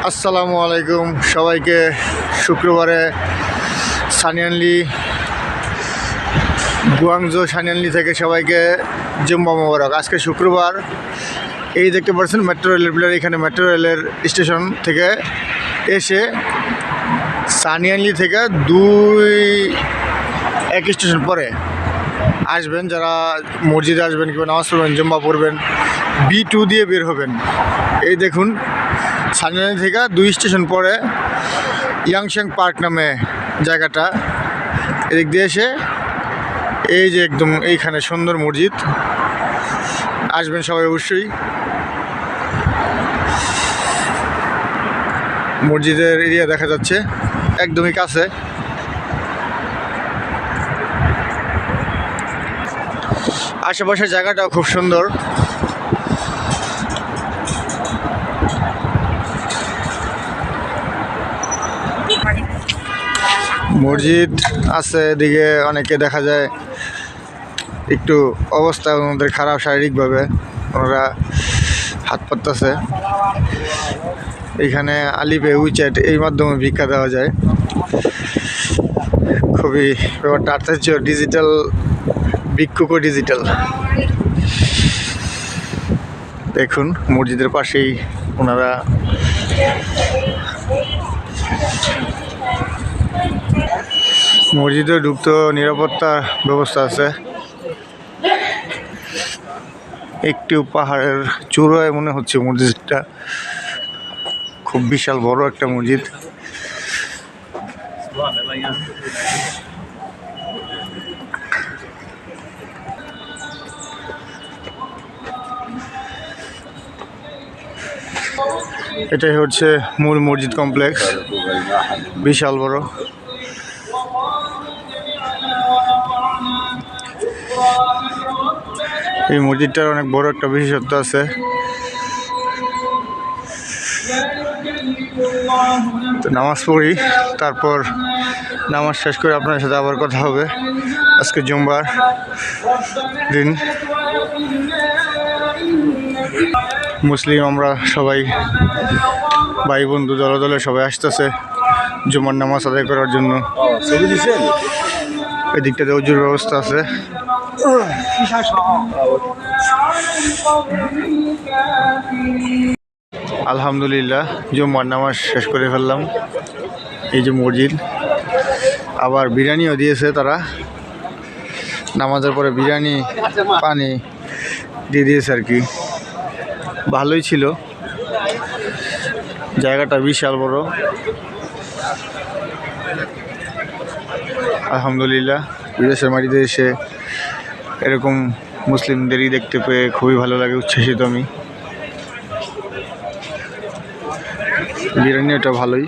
আসসালামু আলাইকুম সবাইকে। শুক্রবারে সানিয়ানলি গুয়াংজো সানিয়ানলি থেকে সবাইকে জুম্মা মোবারক। আজকে শুক্রবার। এই দেখতে পাচ্ছেন মেট্রো রেলের প্লেয়ার। এখানে মেট্রো রেলের স্টেশন থেকে এসে সানিয়ানলি থেকে এক স্টেশন পরে আসবেন, যারা মসজিদে আসবেন কিংবা নামাজ পড়বেন, জুম্মা পড়বেন, B2 দিয়ে বের হবেন। এই দেখুন সানিয়ানলি থেকে 2 স্টেশন পরে ইয়াংশাং পার্ক নামে জায়গাটা। এদিক দিয়ে এসে এই যে একদম এইখানে সুন্দর মসজিদ, আসবেন সবাই অবশ্যই। মসজিদের এরিয়া দেখা যাচ্ছে একদমই কাছে। আশেপাশের জায়গাটাও খুব সুন্দর। মসজিদ আছে এদিকে, অনেকে দেখা যায় একটু অবস্থা ওনাদের খারাপ শারীরিকভাবে, ওনারা হাত পাততেছে। এখানে আলিপে উইচ্যাট এই মাধ্যমে ভিক্ষা দেওয়া যায়। খুবই ব্যাপারটা আশ্চর্য, ডিজিটাল ভিক্ষুকও ডিজিটাল। দেখুন মসজিদের পাশেই ওনারা মসজিদে ঢুকতে নিরাপত্তা ব্যবস্থা আছে। একটু পাহাড়ের চূড়ায় মনে হচ্ছে মসজিদটা, খুব বিশাল বড় একটা মসজিদ। এটাই হচ্ছে মূল মসজিদ কমপ্লেক্স, বিশাল বড়। এই মসজিদটার অনেক বড় একটা বিশেষত্ব আছে। তো নামাজ পড়ি, তারপর নামাজ শেষ করে আপনার সাথে আবার কথা হবে। আজকে জুম্মার দিন, মুসলিম আমরা সবাই ভাই বন্ধু দলে দলে সবাই আসতেছে জুম্মার নামাজ আদায় করার জন্য। এদিকটাতে অজুর ব্যবস্থা আছে। আলহামদুলিল্লাহ জুম্মার নামাজ শেষ করে ফেললাম। এই যে মসজিদ, আবার বিরিয়ানিও দিয়েছে তারা। নামাজের পরে বিরিয়ানি পানি দিয়ে দিয়েছে আর কি, ভালোই ছিল। জায়গাটা বিশাল বড়। আলহামদুলিল্লাহ বিদেশের মাটিতে এসে এরকম মুসলিমদেরই দেখতে পেয়ে খুবই ভালো লাগে, উচ্ছ্বাসিত আমি। বিরিয়ানিটা ভালোই।